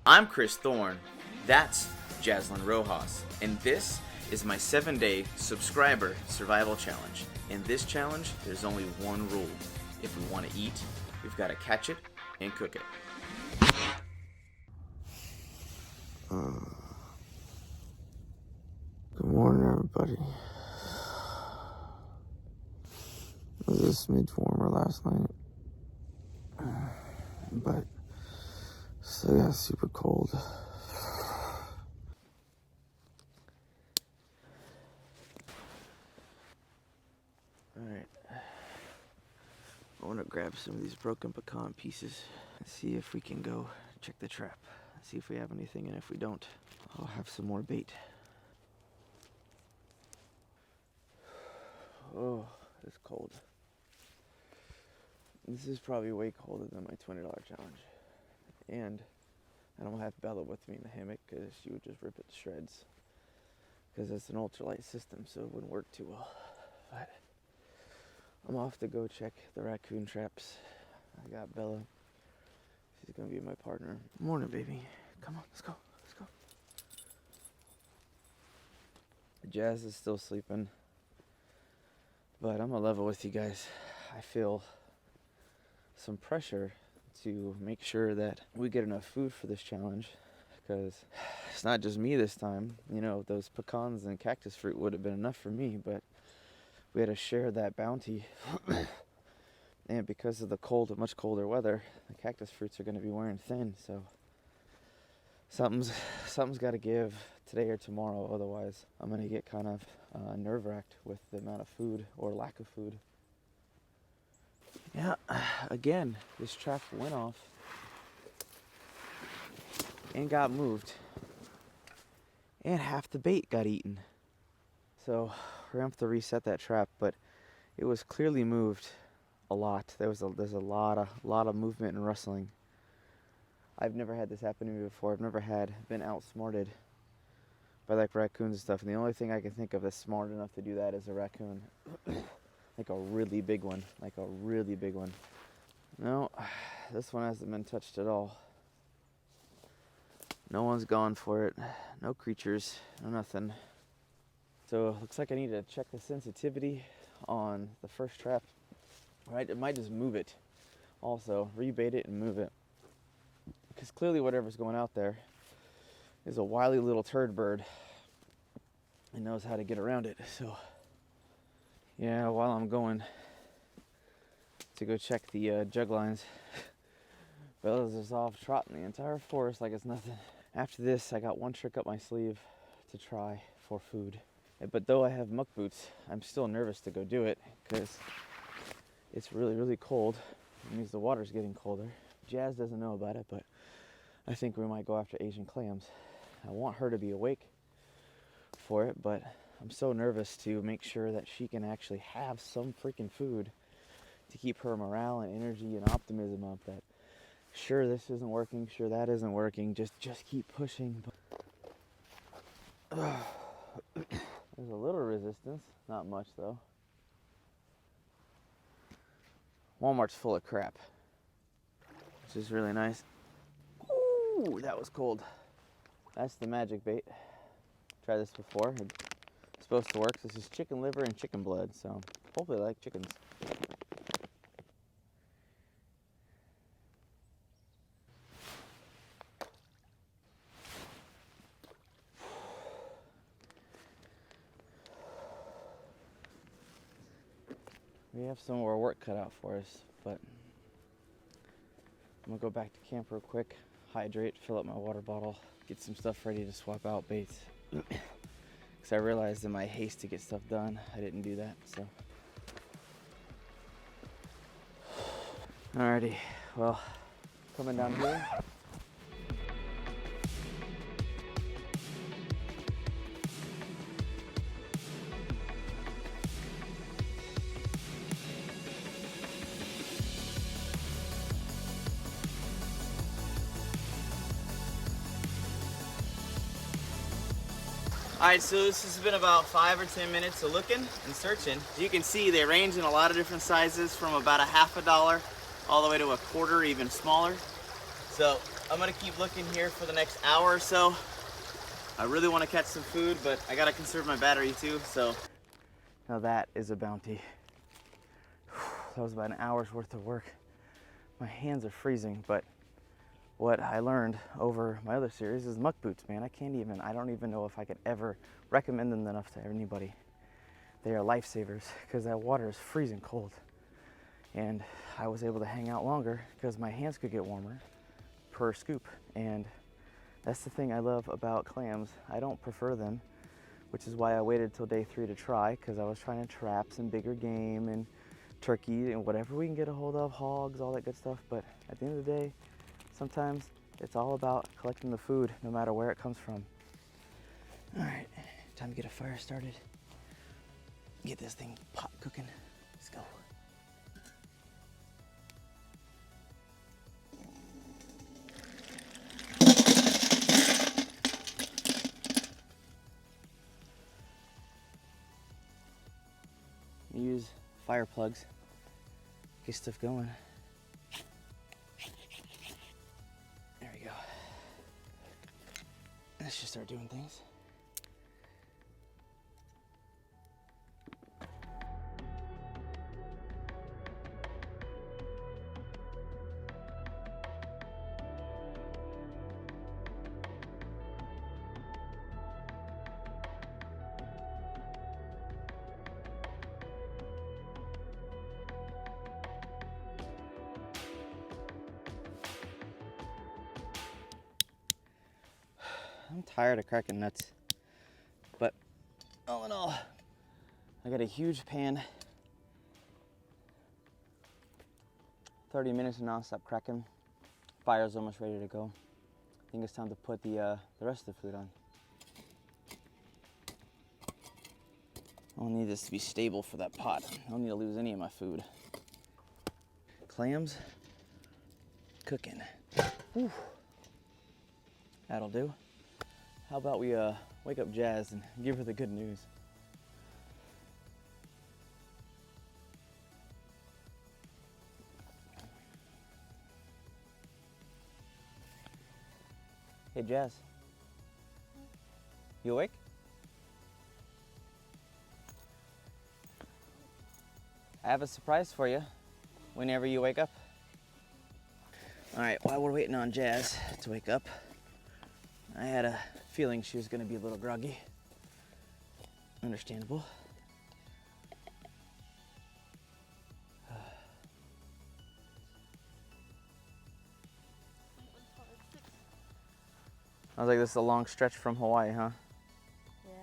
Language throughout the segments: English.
I'm Chris Thorne, that's Jaslyne Rojas, and this is my 7-day subscriber survival challenge. In this challenge, there's only one rule. If we want to eat, we've got to catch it and cook it. Good morning, everybody. It was a smidge warmer last night, but still got super cold. Alright, I want to grab some of these broken pecan pieces and see if we can go check the trap, see if we have anything, and if we don't, I'll have some more bait. Oh, it's cold. This is probably way colder than my $20 challenge. And I don't have Bella with me in the hammock because she would just rip it to shreds. Because it's an ultralight system, so it wouldn't work too well. But I'm off to go check the raccoon traps. I got Bella. She's going to be my partner. Morning, baby. Come on, let's go. Let's go. Jazz is still sleeping. But I'm gonna level with you guys. I feel some pressure to make sure that we get enough food for this challenge, because it's not just me this time. You know, those pecans and cactus fruit would have been enough for me, but we had to share that bounty. And because of the cold, much colder weather, the cactus fruits are going to be wearing thin. So something's got to give today or tomorrow. Otherwise, I'm going to get kind of nerve-wracked with the amount of food or lack of food. Yeah, again, this trap went off and got moved, and half the bait got eaten. So we're going to have to reset that trap, but it was clearly moved a lot. There's a lot of movement and rustling. I've never had this happen to me before. I've never been outsmarted by like raccoons and stuff, and the only thing I can think of that's smart enough to do that is a raccoon. Like a really big one. No, this one hasn't been touched at all. No one's gone for it. No creatures, no nothing. So it looks like I need to check the sensitivity on the first trap. Right, it might just move it. Also, rebait it and move it. Because clearly whatever's going out there is a wily little turd bird and knows how to get around it. So yeah, while I'm going to go check the jug lines, Bella's just off trotting the entire forest like it's nothing. After this, I got one trick up my sleeve to try for food. But though I have muck boots, I'm still nervous to go do it because it's really, really cold. It means the water's getting colder. Jazz doesn't know about it, but I think we might go after Asian clams. I want her to be awake for it, but I'm so nervous to make sure that she can actually have some freaking food to keep her morale and energy and optimism up. That sure this isn't working, sure that isn't working, just keep pushing. There's a little resistance, not much though. Walmart's full of crap, which is really nice. Ooh, that was cold. That's the magic bait. Tried this before. It's supposed to work. This is chicken liver and chicken blood, so hopefully I like chickens. We have some more work cut out for us, but I'm gonna go back to camp real quick, hydrate, fill up my water bottle, get some stuff ready to swap out baits. Because I realized in my haste to get stuff done, I didn't do that, so. Alrighty, well, coming down here. Alright, so this has been about 5 or 10 minutes of looking and searching. As you can see, they range in a lot of different sizes from about $50 all the way to a quarter, even smaller. So I'm gonna keep looking here for the next hour or so. I really want to catch some food, but I gotta conserve my battery too, so. Now that is a bounty. That was about an hour's worth of work. My hands are freezing, but what I learned over my other series is muck boots, man. I don't even know if I could ever recommend them enough to anybody. They are lifesavers because that water is freezing cold. And I was able to hang out longer because my hands could get warmer per scoop. And that's the thing I love about clams. I don't prefer them, which is why I waited till day 3 to try, because I was trying to trap some bigger game and turkey and whatever we can get a hold of, hogs, all that good stuff. But at the end of the day, sometimes it's all about collecting the food, no matter where it comes from. All right, time to get a fire started. Get this thing pot cooking. Let's go. Use fire plugs, get stuff going. There we go. Let's just start doing things. I'm tired of cracking nuts, but all in all, I got a huge pan, 30 minutes of non-stop cracking. Fire's almost ready to go. I think it's time to put the rest of the food on. I'll need this to be stable for that pot. I don't need to lose any of my food. Clams cooking. Whew. That'll do. How about we wake up Jazz and give her the good news? Hey Jazz, you awake? I have a surprise for you whenever you wake up. All right, while we're waiting on Jazz to wake up, I had a feeling she was gonna be a little groggy. Understandable. I was like, this is a long stretch from Hawaii, huh? Yeah,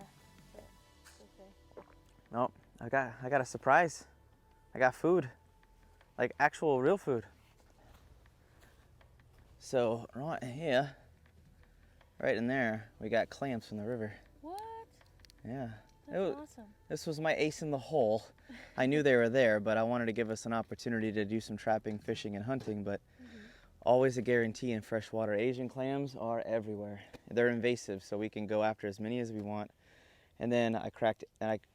but it's okay. Nope, I got a surprise. I got food, like actual real food. So right here, right in there, we got clams from the river. What? Yeah. That's awesome. This was my ace in the hole. I knew they were there, but I wanted to give us an opportunity to do some trapping, fishing, and hunting, but always a guarantee in freshwater. Asian clams are everywhere. They're invasive, so we can go after as many as we want. And then I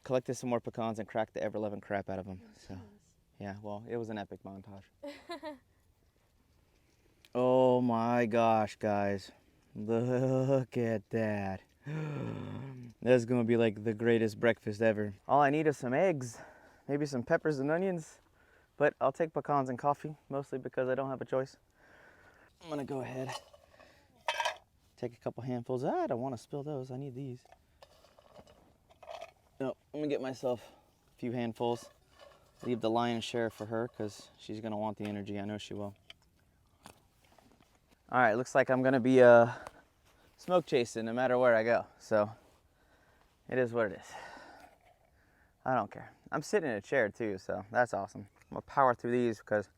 collected some more pecans and cracked the ever-loving crap out of them. So, yeah, well, it was an epic montage. Oh my gosh, guys. Look at that. That's gonna be like the greatest breakfast ever. All I need is some eggs, maybe some peppers and onions, but I'll take pecans and coffee, mostly because I don't have a choice. I'm gonna go ahead, take a couple handfuls. I don't wanna spill those, I need these. No, I'm gonna get myself a few handfuls. Leave the lion's share for her, because she's gonna want the energy, I know she will. All right, looks like I'm gonna be smoke chasing no matter where I go. So it is what it is. I don't care. I'm sitting in a chair too, so that's awesome. I'm gonna power through these because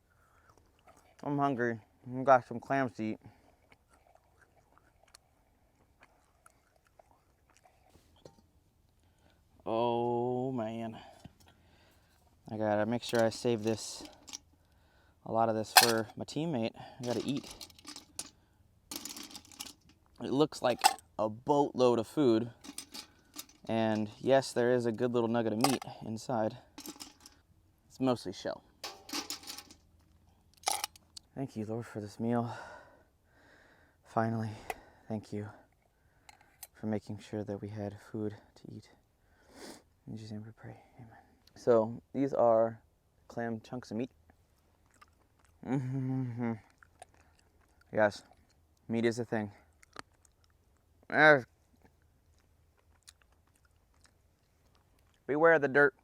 I'm hungry. I've got some clams to eat. Oh man. I gotta make sure I save a lot of this for my teammate. I gotta eat. It looks like a boatload of food, and yes, there is a good little nugget of meat inside. It's mostly shell. Thank you, Lord, for this meal. Finally, thank you for making sure that we had food to eat. In Jesus' name we pray, amen. So these are clam chunks of meat. Yes, meat is a thing. Beware of the dirt.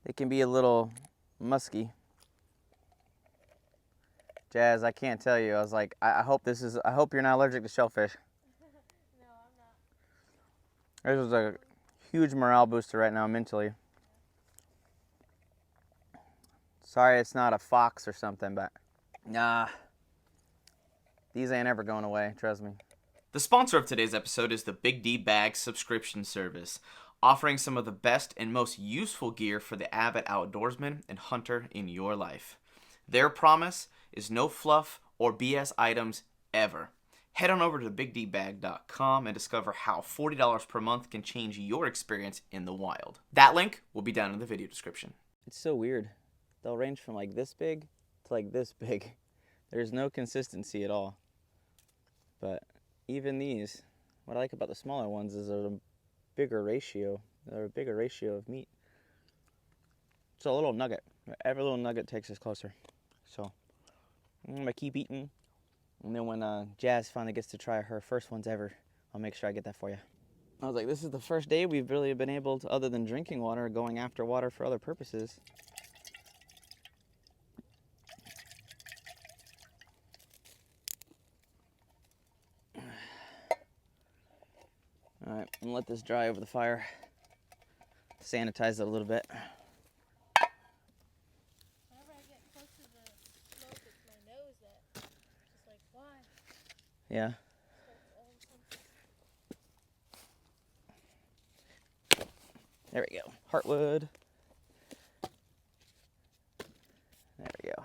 It can be a little musky. Jazz, I can't tell you. I was like, I hope you're not allergic to shellfish. No, I'm not. This is a huge morale booster right now mentally. Sorry it's not a fox or something, but nah. These ain't ever going away, trust me. The sponsor of today's episode is the BIGDBAG subscription service, offering some of the best and most useful gear for the avid outdoorsman and hunter in your life. Their promise is no fluff or BS items ever. Head on over to BIGDBAG.com and discover how $40 per month can change your experience in the wild. That link will be down in the video description. It's so weird. They'll range from like this big to like this big. There's no consistency at all. But even these, what I like about the smaller ones is they're a bigger ratio. They're a bigger ratio of meat. It's a little nugget. Every little nugget takes us closer. So I'm gonna keep eating. And then when Jazz finally gets to try her first ones ever, I'll make sure I get that for you. I was like, this is the first day we've really been able to, other than drinking water, going after water for other purposes. All right, I'm gonna let this dry over the fire. Sanitize it a little bit. Whenever I get close to the smoke, it's my nose that just like, why? Yeah. There we go. Heartwood. There we go.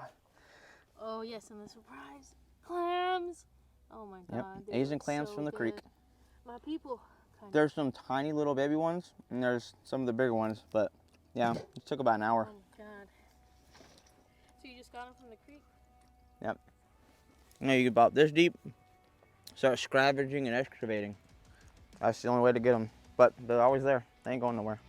Oh yes, and the surprise clams. Oh my Yep. God. they Asian look clams so from the creek. good. My people. There's some tiny little baby ones, and there's some of the bigger ones, but yeah, it took about an hour. Oh my God. So you just got them from the creek? Yep. You know, you get about this deep, start scavenging and excavating. That's the only way to get them, but they're always there. They ain't going nowhere.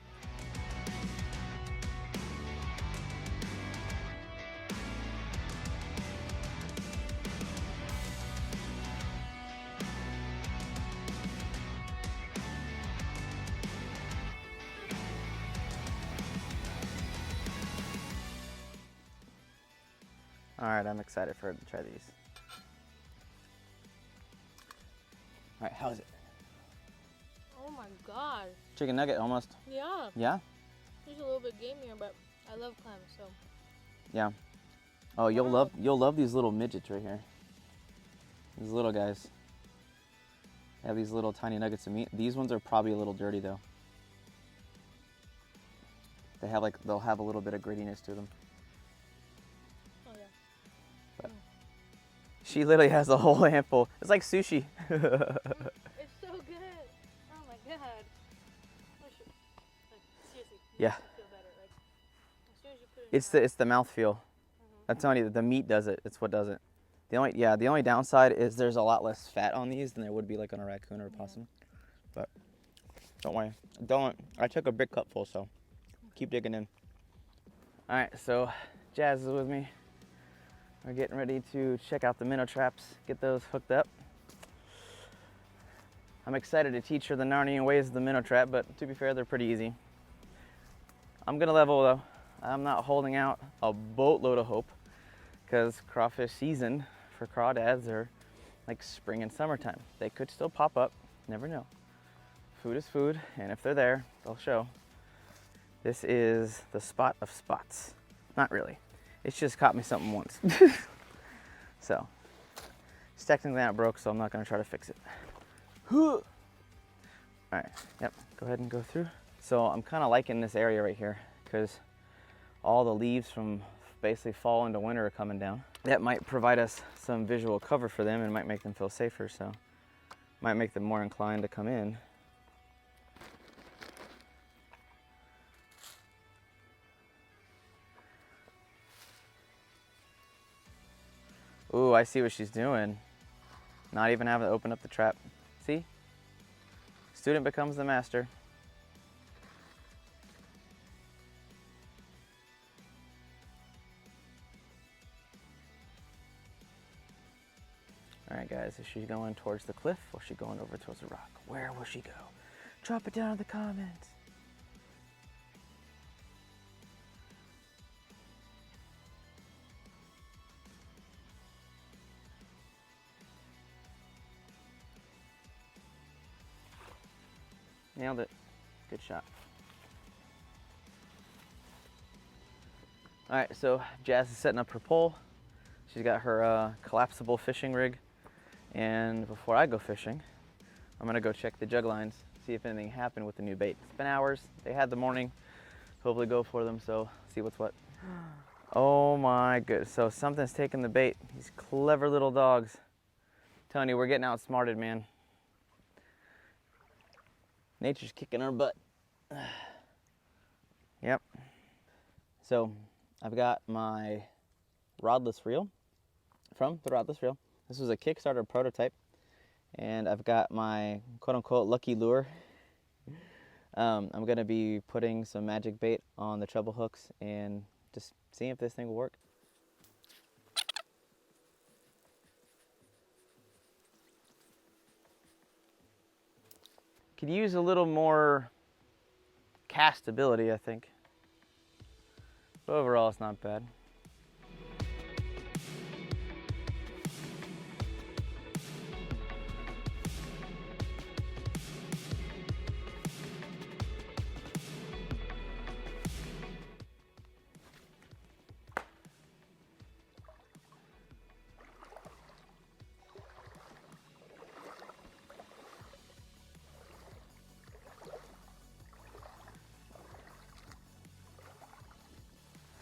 All right, I'm excited for her to try these. All right, how is it? Oh my God. Chicken nugget, almost. Yeah. Yeah? There's a little bit gamier, but I love clams, so. Yeah. Oh, you'll Wow. love these little midgets right here. These little guys. They have these little tiny nuggets of meat. These ones are probably a little dirty though. They'll have a little bit of grittiness to them. Oh yeah. But she literally has a whole handful. It's like sushi. It's so good. Oh my God. I should, like, seriously. Yeah. Makes me feel better. Like, as soon as you put it in your It's the mouthfeel. I'm telling you, the meat does it. It's what does it. The only downside is there's a lot less fat on these than there would be like on a raccoon or a possum. But don't worry. I took a big cupful, so keep digging in. All right, so Jazz is with me. We're getting ready to check out the minnow traps, get those hooked up. I'm excited to teach her the Narnian ways of the minnow trap, but to be fair, they're pretty easy. I'm gonna level though. I'm not holding out a boatload of hope because crawfish season for crawdads are like spring and summertime. They could still pop up, never know. Food is food, and if they're there, they'll show. This is the spot of spots. Not really. It's just caught me something once. So, it's technically not broke, so I'm not gonna try to fix it. All right, yep, go ahead and go through. So I'm kind of liking this area right here because all the leaves from basically fall into winter are coming down. That might provide us some visual cover for them and might make them feel safer, so might make them more inclined to come in. Ooh, I see what she's doing. Not even having to open up the trap. See? Student becomes the master. All right, guys, is she going towards the cliff or is she going over towards the rock? Where will she go? Drop it down in the comments. Nailed it. Good shot. All right, so Jazz is setting up her pole. She's got her collapsible fishing rig. And before I go fishing, I'm gonna go check the jug lines, see if anything happened with the new bait. It's been hours. They had the morning. Hopefully go for them, so see what's what. Oh my goodness. So something's taking the bait. These clever little dogs. I'm telling you, we're getting outsmarted, man. Nature's kicking our butt. Yep. So I've got my rodless reel from the rodless reel. This was a Kickstarter prototype, and I've got my quote-unquote lucky lure. I'm going to be putting some magic bait on the treble hooks and just seeing if this thing will work. Could use a little more castability, I think. But overall, it's not bad.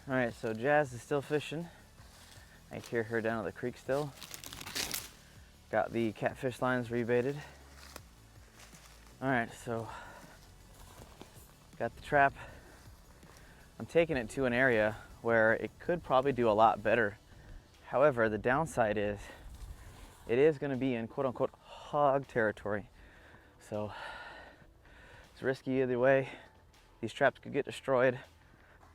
All right, so Jazz is still fishing. I hear her down at the creek still. Got the catfish lines rebaited. All right, so got the trap. I'm taking it to an area where it could probably do a lot better. However, the downside is it is going to be in quote unquote hog territory. So it's risky either way. These traps could get destroyed.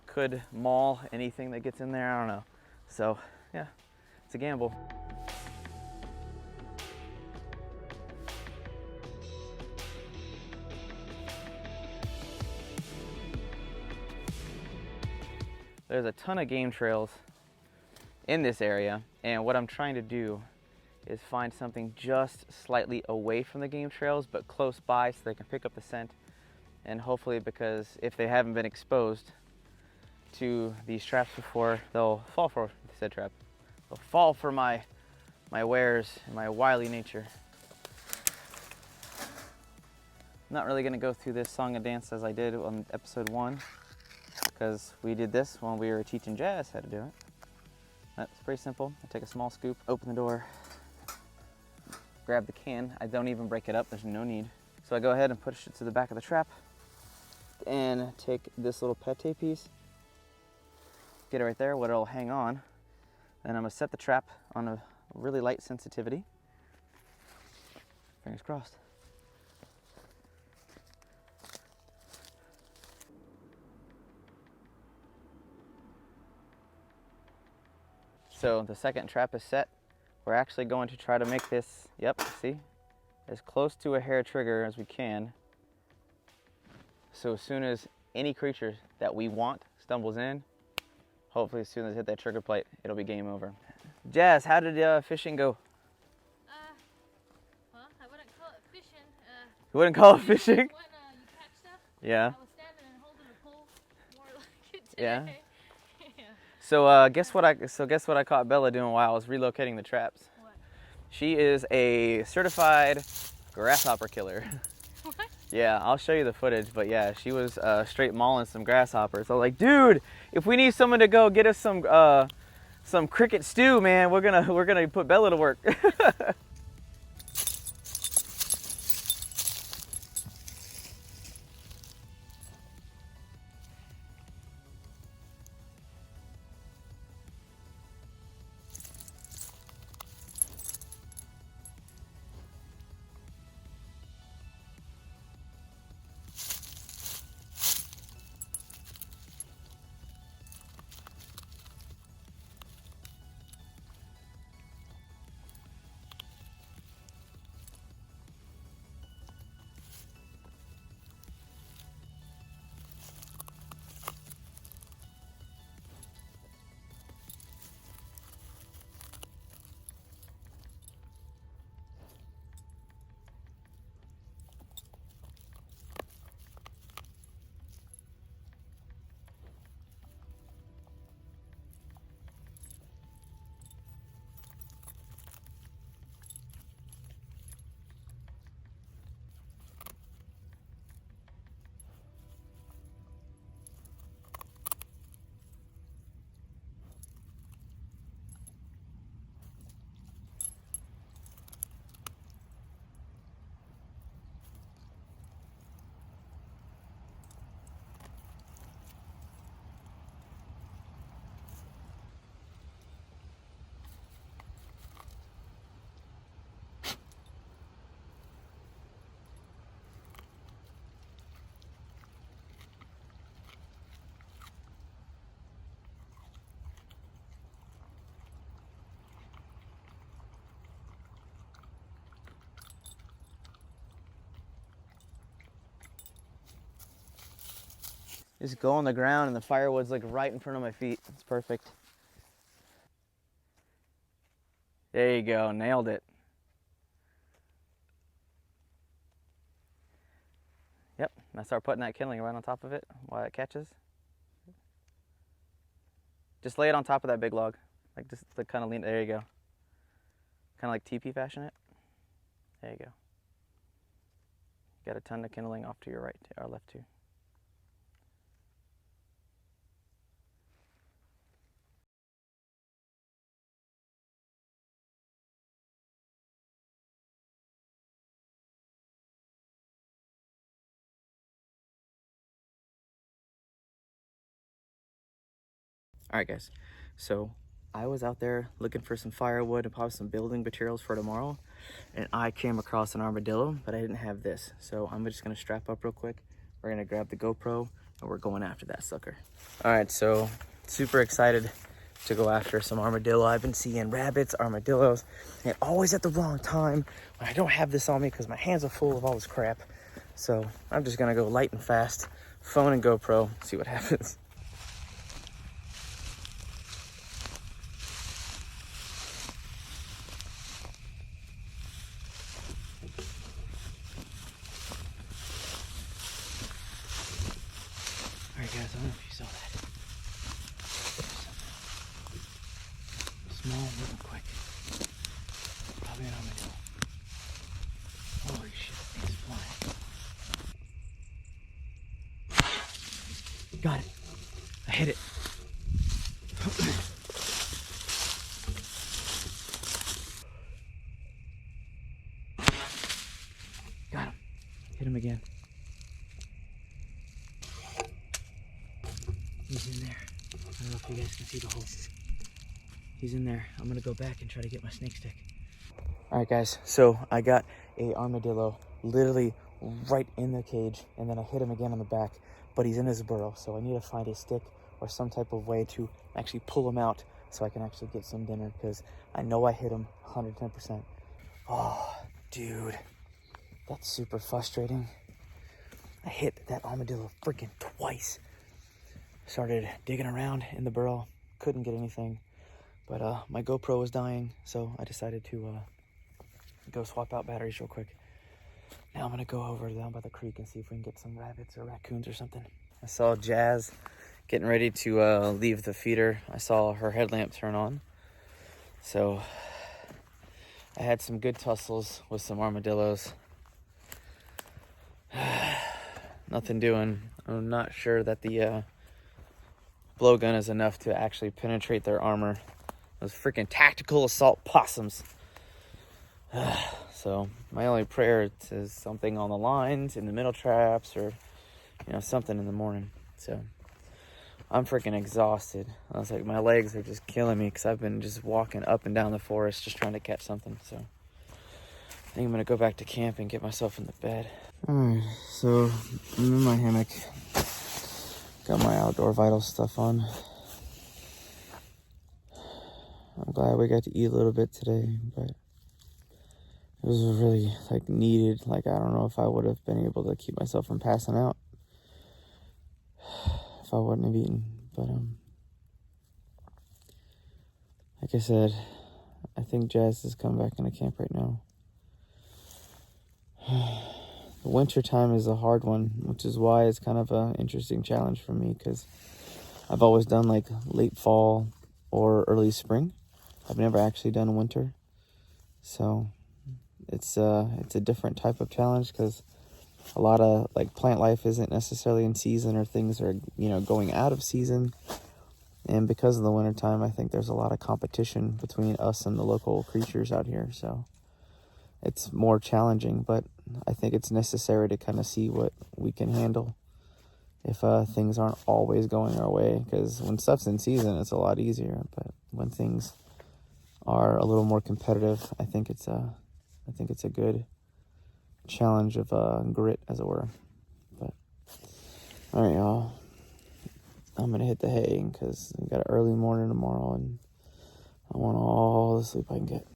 Could maul anything that gets in there, I don't know. So yeah, it's a gamble. There's a ton of game trails in this area, and what I'm trying to do is find something just slightly away from the game trails but close by so they can pick up the scent, and hopefully, because if they haven't been exposed to these traps before, they'll fall for said trap. They'll fall for my wares and my wily nature. I'm not really gonna go through this song and dance as I did on episode 1, because we did this when we were teaching Jazz how to do it. That's pretty simple. I take a small scoop, open the door, grab the can. I don't even break it up, there's no need. So I go ahead and push it to the back of the trap and take this little pate piece, get it right there, what it'll hang on. And I'm gonna set the trap on a really light sensitivity. Fingers crossed. So the second trap is set. We're actually going to try to make this, yep, see, as close to a hair trigger as we can. So as soon as any creature that we want stumbles in, hopefully as soon as it hit that trigger plate, it'll be game over. Jazz, how did fishing go? Well, I wouldn't call it fishing. You wouldn't call it fishing? When you catch stuff, Yeah. I was standing and holding a pole more like it today. Yeah. Yeah. So guess what I caught Bella doing while I was relocating the traps? What? She is a certified grasshopper killer. What? Yeah, I'll show you the footage, but yeah, she was straight mauling some grasshoppers. I was like, dude, if we need someone to go get us some cricket stew, man, we're gonna put Bella to work. Just go on the ground and the firewood's like right in front of my feet. It's perfect. There you go, nailed it. Yep, and I start putting that kindling right on top of it while it catches. Just lay it on top of that big log. Like just to kind of lean, there you go. Kind of like teepee fashion it. There you go. Got a ton of kindling off to your right, or left too. All right, guys. So I was out there looking for some firewood and probably some building materials for tomorrow, and I came across an armadillo, but I didn't have this. So I'm just gonna strap up real quick. We're gonna grab the GoPro and we're going after that sucker. All right, so super excited to go after some armadillo. I've been seeing rabbits, armadillos, and always at the wrong time when I don't have this on me because my hands are full of all this crap. So I'm just gonna go light and fast, phone and GoPro, see what happens. Alright guys, I don't know if you saw that. Small, moving quick. Probably an armadillo. Holy shit, it's flying. Got it. I hit it. Got him. Hit him again. He's in there. I don't know if you guys can see the hole. He's in there. I'm gonna go back and try to get my snake stick. All right, guys. So I got a armadillo literally right in the cage, and then I hit him again on the back, but he's in his burrow. So I need to find a stick or some type of way to actually pull him out so I can actually get some dinner, because I know I hit him 110%. Oh, dude, that's super frustrating. I hit that armadillo freaking twice. Started digging around in the burrow, couldn't get anything, but my GoPro was dying, so I decided to go swap out batteries real quick. Now I'm gonna go over down by the creek and see if we can get some rabbits or raccoons or something. I saw Jazz getting ready to leave the feeder. I saw her headlamp turn on, so I had some good tussles with some armadillos. Nothing doing. I'm not sure that the blowgun is enough to actually penetrate their armor. Those freaking tactical assault possums. So my only prayer is something on the lines, in the middle traps, or something in the morning. So I'm freaking exhausted. I was like, my legs are just killing me because I've been just walking up and down the forest just trying to catch something. So I think I'm gonna go back to camp and get myself in the bed. Alright, so I'm in my hammock. Got my outdoor vital stuff on. I'm glad we got to eat a little bit today, but it was really needed. I don't know if I would have been able to keep myself from passing out if I wouldn't have eaten. But like I said, I think Jazz is coming back into camp right now. The winter time is a hard one, which is why it's kind of an interesting challenge for me, because I've always done late fall or early spring. I've never actually done winter, so it's a different type of challenge, because a lot of plant life isn't necessarily in season, or things are going out of season. And because of the winter time, I think there's a lot of competition between us and the local creatures out here, so it's more challenging, but I think it's necessary to kind of see what we can handle if things aren't always going our way, because when stuff's in season, it's a lot easier, but when things are a little more competitive, I think it's a good challenge of grit, as it were. But all right, y'all, I'm gonna hit the hay because we got an early morning tomorrow, and I want all the sleep I can get.